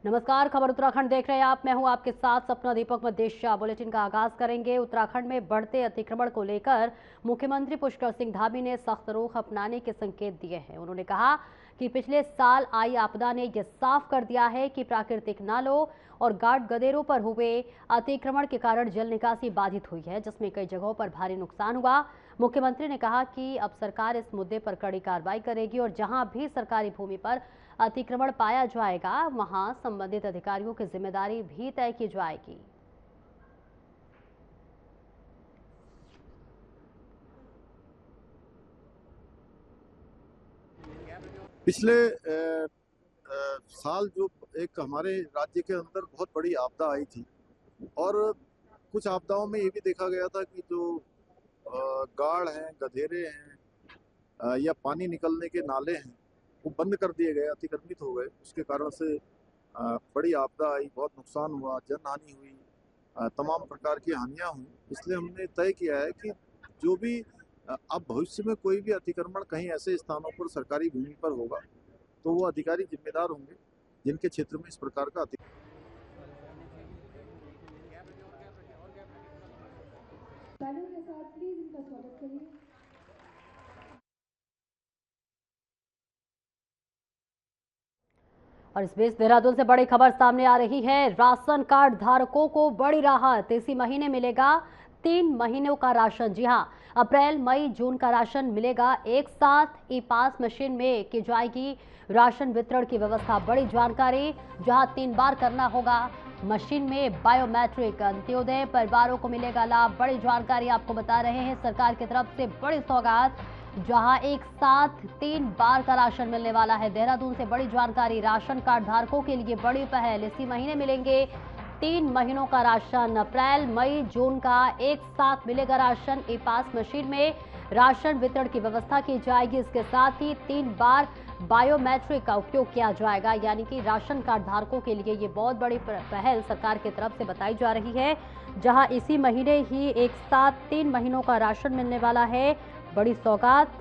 नमस्कार, खबर उत्तराखंड देख रहे हैं आप। मैं हूं आपके साथ सपना दीपक मदेशिया। बुलेटिन का आगाज करेंगे। उत्तराखंड में बढ़ते अतिक्रमण को लेकर मुख्यमंत्री पुष्कर सिंह धामी ने सख्त रुख अपनाने के संकेत दिए हैं। उन्होंने कहा कि पिछले साल आई आपदा ने यह साफ कर दिया है कि प्राकृतिक नालों और गाड गदेरों पर हुए अतिक्रमण के कारण जल निकासी बाधित हुई है, जिसमें कई जगहों पर भारी नुकसान हुआ। मुख्यमंत्री ने कहा कि अब सरकार इस मुद्दे पर कड़ी कार्रवाई करेगी और जहां भी सरकारी भूमि पर अतिक्रमण पाया जाएगा वहां संबंधित अधिकारियों की जिम्मेदारी भी तय की जाएगी। पिछले साल जो एक हमारे राज्य के अंदर बहुत बड़ी आपदा आई थी और कुछ आपदाओं में ये भी देखा गया था कि जो गाड़ हैं, गधेरे हैं या पानी निकलने के नाले हैं, वो बंद कर दिए गए, अतिक्रमित हो गए। उसके कारण से बड़ी आपदा आई, बहुत नुकसान हुआ, जन हानि हुई, तमाम प्रकार की हानियां हुई। इसलिए हमने तय किया है कि जो भी अब भविष्य में कोई भी अतिक्रमण कहीं ऐसे स्थानों पर सरकारी भूमि पर होगा तो वो अधिकारी जिम्मेदार होंगे जिनके क्षेत्र में इस प्रकार का और इस बीच देहरादून से बड़ी खबर सामने आ रही है। राशन कार्ड धारकों को बड़ी राहत। इसी महीने मिलेगा 3 महीनों का राशन। जी हां, अप्रैल मई जून का राशन मिलेगा एक साथ। ई पास मशीन में की जाएगी राशन वितरण की व्यवस्था। बड़ी जानकारी, जहां 3 बार करना होगा। मशीन में बायोमेट्रिक। अंत्योदय परिवारों को मिलेगा लाभ। बड़ी जानकारी आपको बता रहे हैं, सरकार की तरफ से बड़ी सौगात, जहां एक साथ 3 बार का राशन मिलने वाला है। देहरादून से बड़ी जानकारी, राशन कार्ड धारकों के लिए बड़ी पहल। इसी महीने मिलेंगे 3 महीनों का राशन। अप्रैल मई जून का एक साथ मिलेगा राशन। ई पास मशीन में राशन वितरण की व्यवस्था की जाएगी। इसके साथ ही 3 बार बायोमेट्रिक का उपयोग किया जाएगा, यानी कि राशन कार्ड धारकों के लिए ये बहुत बड़ी पहल सरकार की तरफ से बताई जा रही है, जहां इसी महीने ही एक साथ 3 महीनों का राशन मिलने वाला है। बड़ी सौगात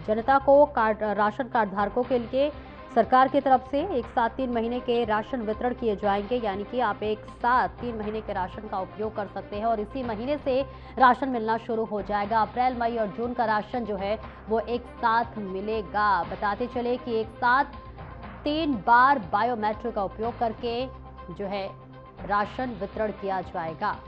जनता को, राशन कार्ड धारकों के लिए सरकार की तरफ से एक साथ 3 महीने के राशन वितरण किए जाएंगे, यानी कि आप एक साथ 3 महीने के राशन का उपयोग कर सकते हैं और इसी महीने से राशन मिलना शुरू हो जाएगा। अप्रैल मई और जून का राशन जो है वो एक साथ मिलेगा। बताते चले कि एक साथ 3 बार बायोमेट्रिक का उपयोग करके जो है राशन वितरण किया जाएगा।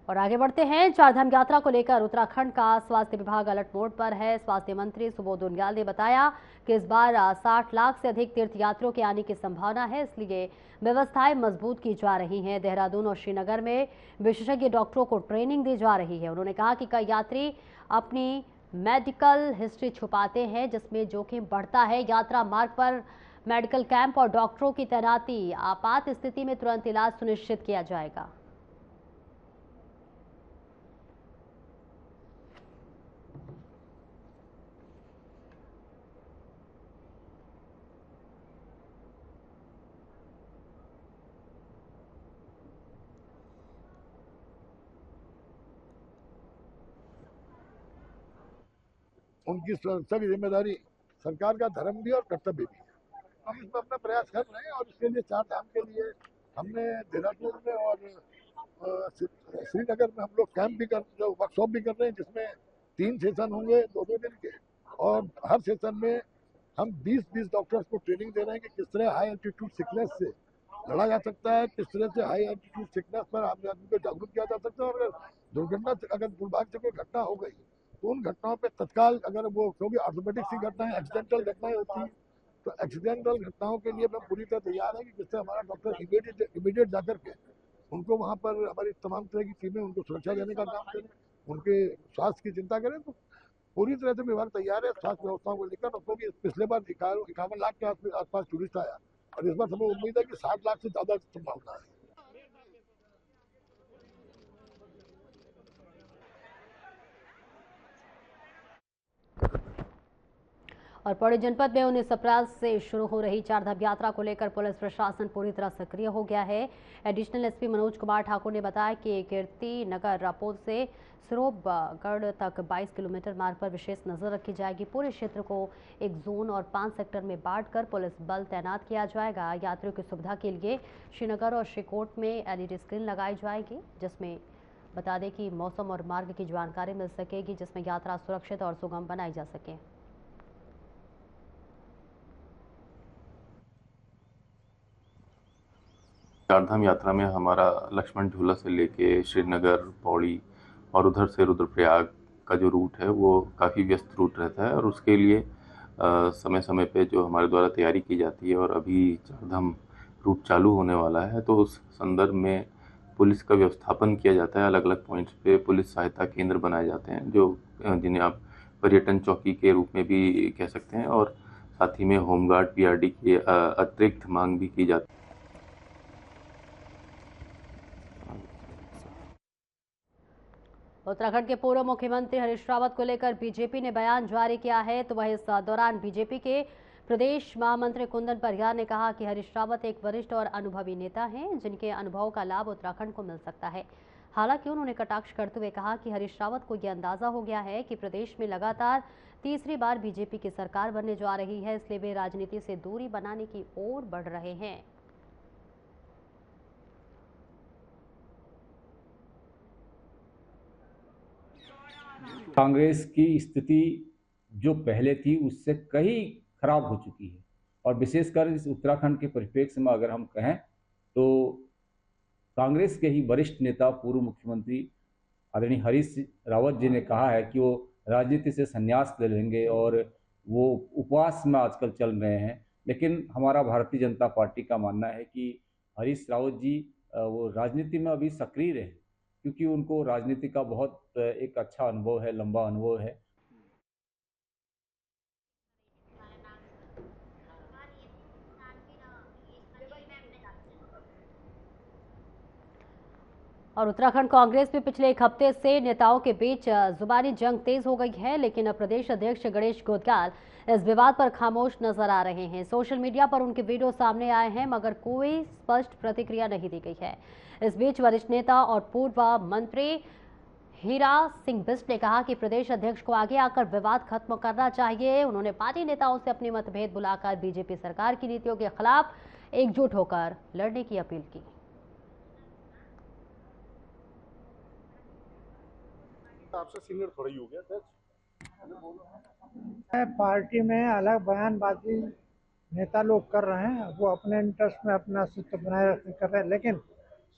और आगे बढ़ते हैं। चारधाम यात्रा को लेकर उत्तराखंड का स्वास्थ्य विभाग अलर्ट मोड पर है। स्वास्थ्य मंत्री सुबोध उनियाल ने बताया कि इस बार 60 लाख से अधिक तीर्थयात्रियों के आने की संभावना है, इसलिए व्यवस्थाएं मजबूत की जा रही हैं। देहरादून और श्रीनगर में विशेषज्ञ डॉक्टरों को ट्रेनिंग दी जा रही है। उन्होंने कहा कि कई यात्री अपनी मेडिकल हिस्ट्री छुपाते हैं, जिसमें जोखिम बढ़ता है। यात्रा मार्ग पर मेडिकल कैंप और डॉक्टरों की तैनाती, आपात स्थिति में तुरंत इलाज सुनिश्चित किया जाएगा। उनकी सुरक्षा की जिम्मेदारी सरकार का धर्म भी और कर्तव्य भी है। हम इसमें अपना प्रयास कर रहे हैं और इसके लिए 4 धाम के लिए हमने देहरादून में और श्रीनगर में हम लोग कैंप भी कर, वर्कशॉप भी कर रहे हैं, जिसमें 3 सेशन होंगे 2-2 दिन के, और हर सेशन में हम 20-20 डॉक्टर्स को ट्रेनिंग दे रहे हैं कि किस तरह हाई एल्टीट्यूड सिकनेस से लड़ा जा सकता है, किस तरह से हाई एल्टीट्यूड सिकनेस पर आदमी को जागरूक किया जा सकता है। और अगर दुर्घटना, अगर दुर्भाग्य से कोई घटना हो गई तो उन घटनाओं पे तत्काल, अगर वो क्योंकि ऑटोमेटिक सी घटनाएं, एक्सीडेंटल घटनाएं होती हैं, तो एक्सीडेंटल घटनाओं के लिए हम पूरी तरह तैयार हैं कि जिससे हमारा डॉक्टर इमीडिएट जाकर के उनको वहाँ पर हमारी तमाम तरह की टीमें उनको सुरक्षा देने का काम करें, उनके स्वास्थ्य की चिंता करें। तो पूरी तरह से विभाग तैयार है स्वास्थ्य व्यवस्थाओं को लेकर। क्योंकि पिछले बार 51 लाख के आसपास टूरिस्ट आया और इस बार हमें उम्मीद है कि 60 लाख से ज्यादा संभावना है। और पौड़ी जनपद में 19 अप्रैल से शुरू हो रही चारधाम यात्रा को लेकर पुलिस प्रशासन पूरी तरह सक्रिय हो गया है। एडिशनल एसपी मनोज कुमार ठाकुर ने बताया कि कीर्ति नगर रापोल से सिरोबगढ़ तक 22 किलोमीटर मार्ग पर विशेष नजर रखी जाएगी। पूरे क्षेत्र को एक जोन और 5 सेक्टर में बांटकर पुलिस बल तैनात किया जाएगा। यात्रियों की सुविधा के लिए श्रीनगर और श्रीकोट में एलईडी स्क्रीन लगाई जाएगी, जिसमें बता दें कि मौसम और मार्ग की जानकारी मिल सकेगी, जिसमें यात्रा सुरक्षित और सुगम बनाई जा सके। चारधाम यात्रा में हमारा लक्ष्मण झूला से लेके श्रीनगर, पौड़ी और उधर से रुद्रप्रयाग का जो रूट है वो काफ़ी व्यस्त रूट रहता है और उसके लिए समय समय पे जो हमारे द्वारा तैयारी की जाती है और अभी चारधाम रूट चालू होने वाला है तो उस संदर्भ में पुलिस का व्यवस्थापन किया जाता है। अलग अलग पॉइंट्स पे पुलिस सहायता केंद्र बनाए जाते हैं जो जिन्हें आप पर्यटन चौकी के रूप में भी कह सकते हैं और साथ ही में होमगार्ड पीआरडी की अतिरिक्त मांग भी की जाती है। उत्तराखंड के पूर्व मुख्यमंत्री हरीश रावत को लेकर बीजेपी ने बयान जारी किया है, तो वह इस दौरान बीजेपी के प्रदेश महामंत्री कुंदन परिहार ने कहा कि हरीश रावत एक वरिष्ठ और अनुभवी नेता हैं, जिनके अनुभव का लाभ उत्तराखंड को मिल सकता है। हालांकि उन्होंने कटाक्ष करते हुए कहा कि हरीश रावत को यह अंदाजा हो गया है कि प्रदेश में लगातार तीसरी बार बीजेपी की सरकार बनने जा रही है, इसलिए वे राजनीति से दूरी बनाने की ओर बढ़ रहे हैं। कांग्रेस की स्थिति जो पहले थी उससे कहीं खराब हो चुकी है और विशेषकर इस उत्तराखंड के परिप्रेक्ष्य में अगर हम कहें तो कांग्रेस के ही वरिष्ठ नेता पूर्व मुख्यमंत्री आदरणीय हरीश रावत जी ने कहा है कि वो राजनीति से संन्यास ले लेंगे और वो उपवास में आजकल चल रहे हैं। लेकिन हमारा भारतीय जनता पार्टी का मानना है कि हरीश रावत जी वो राजनीति में अभी सक्रिय रहे क्योंकि उनको राजनीति का बहुत एक अच्छा अनुभव है, लंबा अनुभव है। और उत्तराखंड कांग्रेस में पिछले एक हफ्ते से नेताओं के बीच जुबानी जंग तेज हो गई है, लेकिन अब प्रदेश अध्यक्ष गणेश गोदकाल इस विवाद पर खामोश नजर आ रहे हैं। सोशल मीडिया पर उनके वीडियो सामने आए हैं, मगर कोई स्पष्ट प्रतिक्रिया नहीं दी गई है। इस बीच वरिष्ठ नेता और पूर्व मंत्री हीरा सिंह बिष्ट ने कहा कि प्रदेश अध्यक्ष को आगे आकर विवाद खत्म करना चाहिए। उन्होंने पार्टी नेताओं से अपने मतभेद बुलाकर बीजेपी सरकार की नीतियों के खिलाफ एकजुट होकर लड़ने की अपील की। आपसे सीनियर थोड़ा ही हो गया पार्टी में अलग बयानबाजी नेता लोग कर रहे हैं, वो अपने इंटरेस्ट में अपना अस्तित्व बनाए रखने कर रहे हैं, लेकिन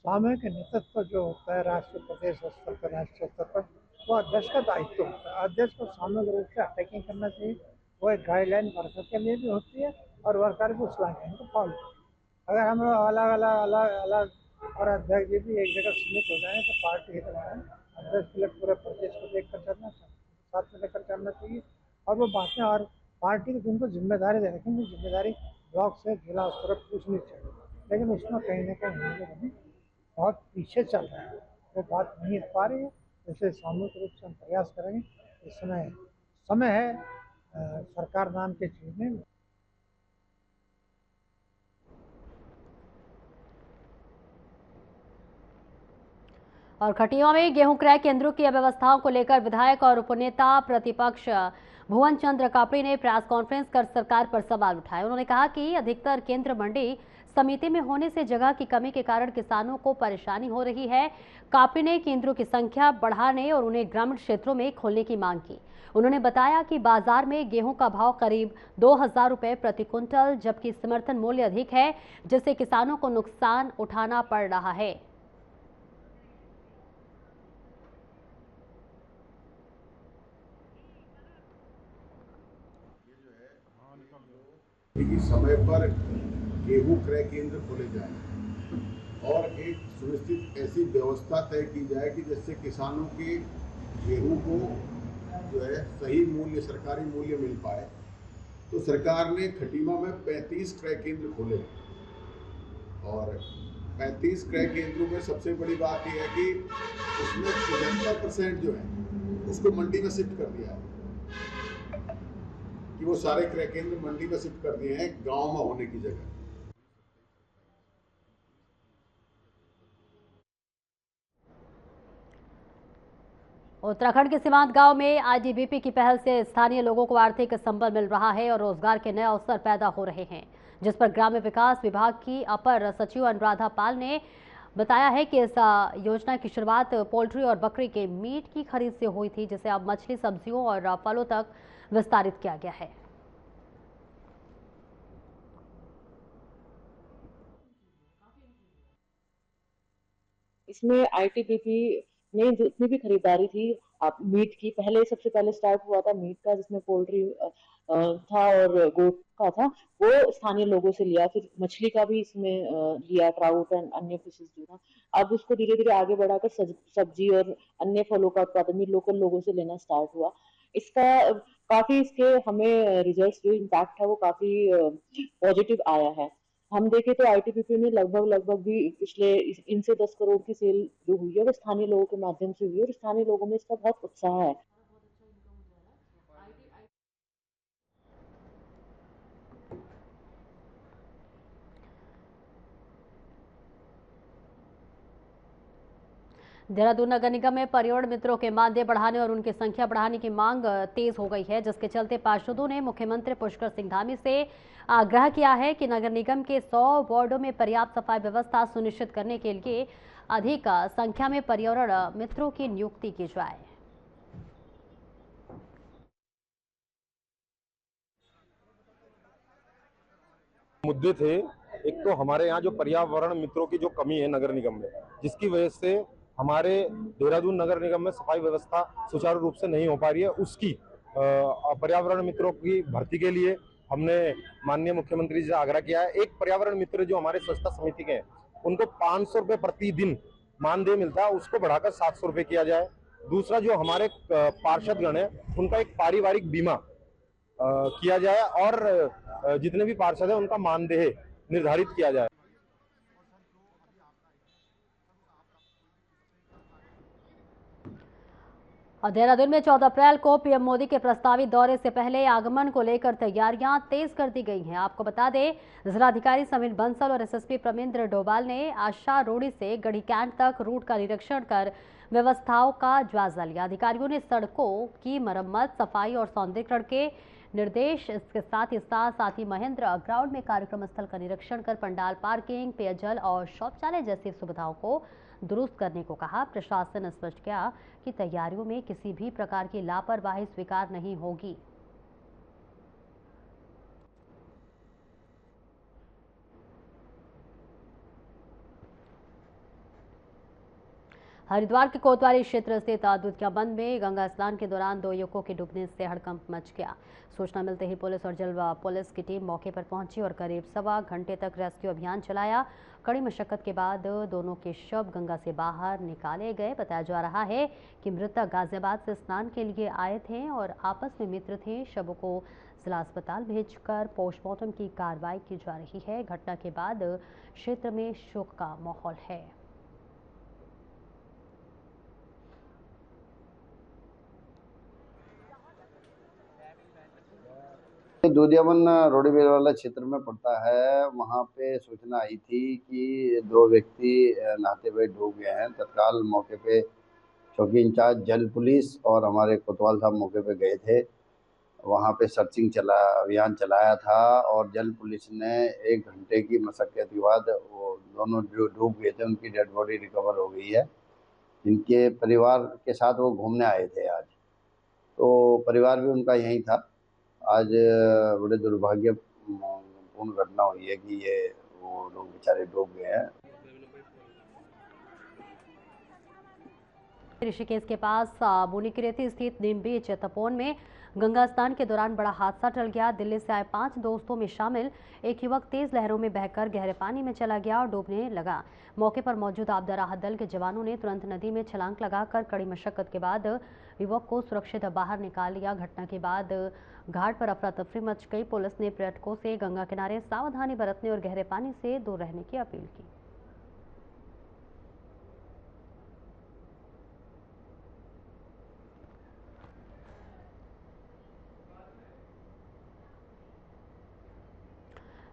सामूहिक नेतृत्व जो होता है राष्ट्रीय प्रदेश स्तर पर, राष्ट्रीय स्तर पर, वो अध्यक्ष का दायित्व होता है। अध्यक्ष को सामूहिक रूप से अटैकिंग करना चाहिए। वो एक गाइडलाइन वर्कर के लिए भी होती है और वर्कर भी उस गाइडलाइन को फॉलो करते हैं। अगर हम लोग अलग और अध्यक्ष जी भी एक जगह सीमित हो जाए तो पार्टी हित में अध्यक्ष के लिए पूरे प्रदेश को देखकर चलना चाहिए, साथ में लेकर चलना चाहिए और वो बातें और पार्टी को जिनको जिम्मेदारी दे रखी है जिम्मेदारी ब्लॉक से जिला स्तर पर पूछनी चाहिए, लेकिन उसमें कहीं ना कहीं हम लोग बहुत पीछे चल रहे हैं, वो बात नहीं हो पा रही है। इसलिए सामूहिक रूप से हम प्रयास करेंगे। इस समय है सरकार नाम की चीज में। और खटिया में गेहूं क्रय केंद्रों की अव्यवस्थाओं को लेकर विधायक और उपनेता प्रतिपक्ष भुवन चंद्र कापड़ी ने प्रेस कॉन्फ्रेंस कर सरकार पर सवाल उठाए। उन्होंने कहा कि अधिकतर केंद्र मंडी समिति में होने से जगह की कमी के कारण किसानों को परेशानी हो रही है। कापड़ी ने केंद्रों की संख्या बढ़ाने और उन्हें ग्रामीण क्षेत्रों में खोलने की मांग की। उन्होंने बताया कि बाजार में गेहूं का भाव करीब 2000 रुपए प्रति क्विंटल, जबकि समर्थन मूल्य अधिक है, जिससे किसानों को नुकसान उठाना पड़ रहा है। कि समय पर गेहूं क्रय केंद्र खोले जाए और एक सुनिश्चित ऐसी व्यवस्था तय की जाए कि जिससे किसानों के गेहूं को जो है सही मूल्य, सरकारी मूल्य मिल पाए। तो सरकार ने खटीमा में 35 क्रय केंद्र खोले और 35 क्रय केंद्रों में सबसे बड़ी बात यह है कि उसमें 75% जो है उसको मंडी में शिफ्ट कर दिया है कि वो सारे क्रय केंद्र मंडी में शिफ्ट कर दिए हैं, गांव में होने की जगह। उत्तराखंड के सीमांत गांव में आईटीबीपी की पहल से स्थानीय लोगों को आर्थिक संबल मिल रहा है और रोजगार के नए अवसर पैदा हो रहे हैं, जिस पर ग्राम्य विकास विभाग की अपर सचिव अनुराधा पाल ने बताया है कि इस योजना की शुरुआत पोल्ट्री और बकरी के मीट की खरीद से हुई थी, जिसे अब मछली, सब्जियों और फलों तक विस्तारित किया गया है। इसमें आईटीबीपी ने जितनी भी खरीदारी थी आप मीट की, पहले सबसे पहले स्टार्ट हुआ था मीट का, जिसमें पोल्ट्री था और गोट का था, वो स्थानीय लोगों से लिया। फिर मछली का भी इसमें लिया, ट्राउट एंड अन्य फिशेस जो था। अब उसको धीरे धीरे आगे बढ़ाकर सब्जी और अन्य फलों का उत्पादन भी लोकल लोगों से लेना स्टार्ट हुआ। इसका काफी इसके हमें रिजल्ट्स जो इम्पैक्ट है वो काफी पॉजिटिव आया है। हम देखें तो आईटीबीपी में लगभग भी पिछले इनसे 10 करोड़ की सेल जो हुई है वो स्थानीय लोगों के माध्यम से हुई है और स्थानीय लोगों में इसका बहुत उत्साह है। देहरादून नगर निगम में पर्यावरण मित्रों के मानदेय बढ़ाने और उनकी संख्या बढ़ाने की मांग तेज हो गई है, जिसके चलते पार्षदों ने मुख्यमंत्री पुष्कर सिंह धामी से आग्रह किया है कि नगर निगम के 100 वार्डों में पर्याप्त सफाई व्यवस्था सुनिश्चित करने के लिए अधिक संख्या में पर्यावरण मित्रों की नियुक्ति की जाए। मुद्दे थे। एक तो हमारे यहाँ जो पर्यावरण मित्रों की जो कमी है नगर निगम में, जिसकी वजह से हमारे देहरादून नगर निगम में सफाई व्यवस्था सुचारू रूप से नहीं हो पा रही है, उसकी पर्यावरण मित्रों की भर्ती के लिए हमने माननीय मुख्यमंत्री जी से आग्रह किया है। एक पर्यावरण मित्र जो हमारे स्वच्छता समिति के हैं, उनको 500 रुपये प्रतिदिन मानदेय मिलता है, उसको बढ़ाकर 700 रुपये किया जाए। दूसरा, जो हमारे पार्षदगण है उनका एक पारिवारिक बीमा किया जाए और जितने भी पार्षद हैं उनका मानदेय निर्धारित किया जाए। और देहरादून में 14 अप्रैल को पीएम मोदी के प्रस्तावित दौरे से पहले आगमन को लेकर तैयारियां तेज कर दी गई हैं। आपको बता दें, जिलाधिकारी समीर बंसल और एसएसपी प्रमेंद्र डोभाल ने आशा रोड़ी से गढ़ी कैंट तक रूट का निरीक्षण कर व्यवस्थाओं का जायजा लिया। अधिकारियों ने सड़कों की मरम्मत, सफाई और सौंदर्यीकरण के निर्देश इसके साथ ही महेंद्र ग्राउंड में कार्यक्रम स्थल का निरीक्षण कर पंडाल, पार्किंग, पेयजल और शौचालय जैसी सुविधाओं को दुरुस्त करने को कहा। प्रशासन ने स्पष्ट किया कि तैयारियों में किसी भी प्रकार की लापरवाही स्वीकार नहीं होगी। हरिद्वार के कोतवाली क्षेत्र स्थित दुधिया बंद में गंगा स्नान के दौरान 2 युवकों के डूबने से हड़कंप मच गया। सूचना मिलते ही पुलिस और जल पुलिस की टीम मौके पर पहुंची और करीब 1.25 घंटे तक रेस्क्यू अभियान चलाया। कड़ी मशक्कत के बाद दोनों के शव गंगा से बाहर निकाले गए। बताया जा रहा है कि मृतक गाजियाबाद से स्नान के लिए आए थे और आपस में मित्र थे। शवों को जिला अस्पताल भेजकर पोस्टमार्टम की कार्रवाई की जा रही है। घटना के बाद क्षेत्र में शोक का माहौल है। दूधियाबंद रोडीबेल वाला क्षेत्र में पड़ता है। वहाँ पे सूचना आई थी कि 2 व्यक्ति नहाते हुए डूब गए हैं। तत्काल मौके पे चौकी इंचार्ज जल पुलिस और हमारे कोतवाल साहब मौके पे गए थे। वहाँ पे सर्चिंग अभियान चलाया था और जल पुलिस ने 1 घंटे की मशक्कत के बाद वो दोनों जो डूब गए थे उनकी डेड बॉडी रिकवर हो गई है। इनके परिवार के साथ वो घूमने आए थे आज, तो परिवार भी उनका यहीं था। आज बड़े दुर्भाग्यपूर्ण घटना हुई है कि ये वो लोग बेचारे डूब गए हैं। ऋषिकेश के पास मुनिकिरेती स्थित नीम बीच तपोवन में गंगा स्नान के दौरान बड़ा हादसा टल गया। दिल्ली से आए 5 दोस्तों में शामिल एक युवक तेज लहरों में बहकर गहरे पानी में चला गया और डूबने लगा। मौके पर मौजूद आपदा राहत दल के जवानों ने तुरंत नदी में छलांग लगाकर कड़ी मशक्कत के बाद युवक को सुरक्षित बाहर निकाल लिया। घटना के बाद घाट पर अफरा तफरी मच गई। पुलिस ने पर्यटकों से गंगा किनारे सावधानी बरतने और गहरे पानी से दूर रहने की अपील की।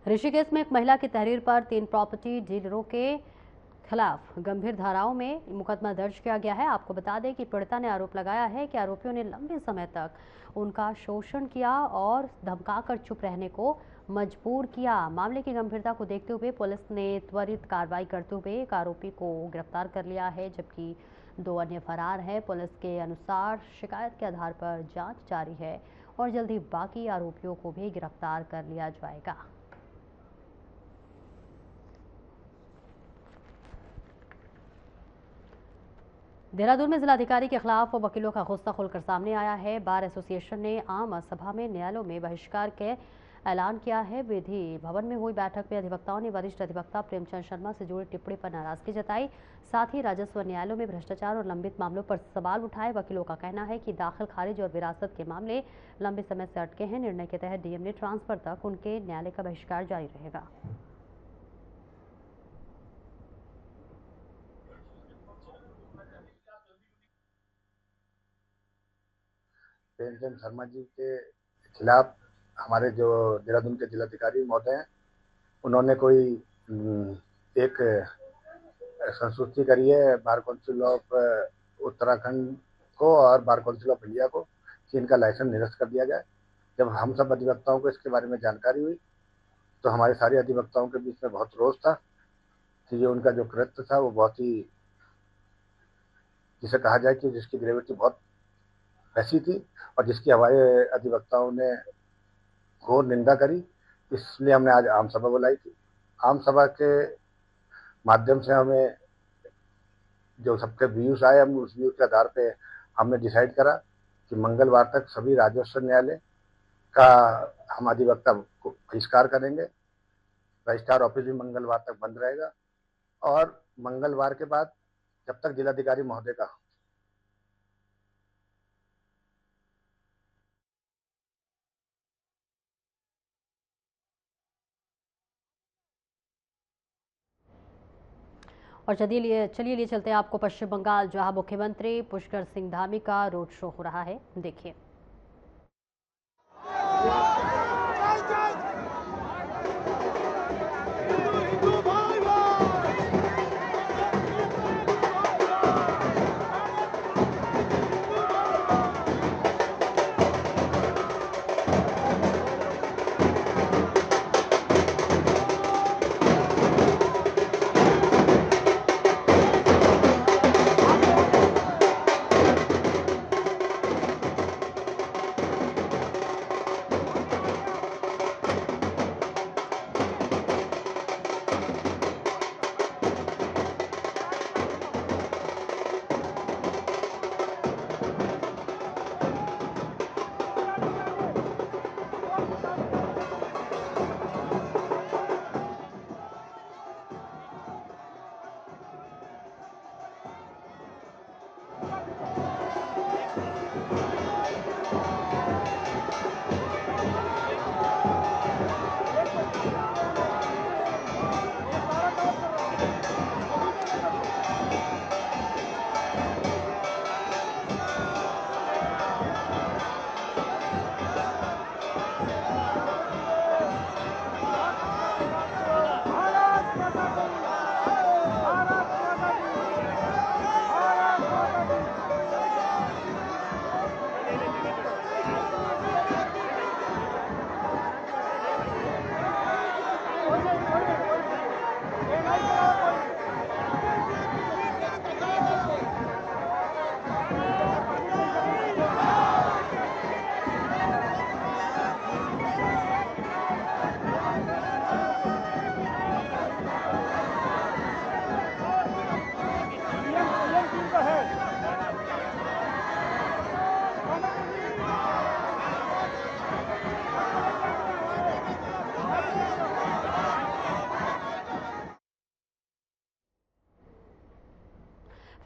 ऋषिकेश में एक महिला की तहरीर पर 3 प्रॉपर्टी डीलरों के खिलाफ गंभीर धाराओं में मुकदमा दर्ज किया गया है। आपको बता दें कि पीड़िता ने आरोप लगाया है कि आरोपियों ने लंबे समय तक उनका शोषण किया और धमकाकर चुप रहने को मजबूर किया। मामले की गंभीरता को देखते हुए पुलिस ने त्वरित कार्रवाई करते हुए एक आरोपी को गिरफ्तार कर लिया है, जबकि 2 अन्य फरार हैं। पुलिस के अनुसार शिकायत के आधार पर जांच जारी है और जल्द ही बाकी आरोपियों को भी गिरफ्तार कर लिया जाएगा। देहरादून में जिलाधिकारी के खिलाफ वकीलों का गुस्सा खुलकर सामने आया है। बार एसोसिएशन ने आम सभा में न्यायालयों में बहिष्कार के ऐलान किया है। विधि भवन में हुई बैठक में अधिवक्ताओं ने वरिष्ठ अधिवक्ता प्रेमचंद शर्मा से जुड़ी टिप्पणी पर नाराजगी जताई। साथ ही राजस्व न्यायालयों में भ्रष्टाचार और लंबित मामलों पर सवाल उठाए। वकीलों का कहना है कि दाखिल खारिज और विरासत के मामले लंबे समय से अटके हैं। निर्णय के तहत डीएमए ट्रांसफर तक उनके न्यायालय का बहिष्कार जारी रहेगा। प्रेमचंद शर्मा जी के खिलाफ हमारे जो देहरादून के जिलाधिकारी महोदय हैं, उन्होंने कोई एक संस्तुति करी है बार काउंसिल ऑफ उत्तराखंड को और बार काउंसिल ऑफ इंडिया को कि इनका लाइसेंस निरस्त कर दिया जाए। जब हम सब अधिवक्ताओं को इसके बारे में जानकारी हुई तो हमारे सारे अधिवक्ताओं के बीच में बहुत रोष था कि ये उनका जो कृत्य था वो बहुत ही, जिसे कहा जाए कि जिसकी ग्रेविटी बहुत ऐसी थी और जिसकी हमारे अधिवक्ताओं ने घोर निंदा करी। इसलिए हमने आज आम सभा बुलाई थी। आम सभा के माध्यम से हमें जो सबके व्यूज आए, हम उस व्यू के आधार पे हमने डिसाइड करा कि मंगलवार तक सभी राजस्व न्यायालय का हम अधिवक्ता को बहिष्कार करेंगे। रजिस्ट्रार ऑफिस भी मंगलवार तक बंद रहेगा और मंगलवार के बाद जब तक जिलाधिकारी महोदय का और चलिए चलते हैं आपको पश्चिम बंगाल, जहां मुख्यमंत्री पुष्कर सिंह धामी का रोड शो हो रहा है। देखिए।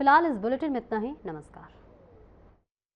फिलहाल इस बुलेटिन में इतना ही। नमस्कार।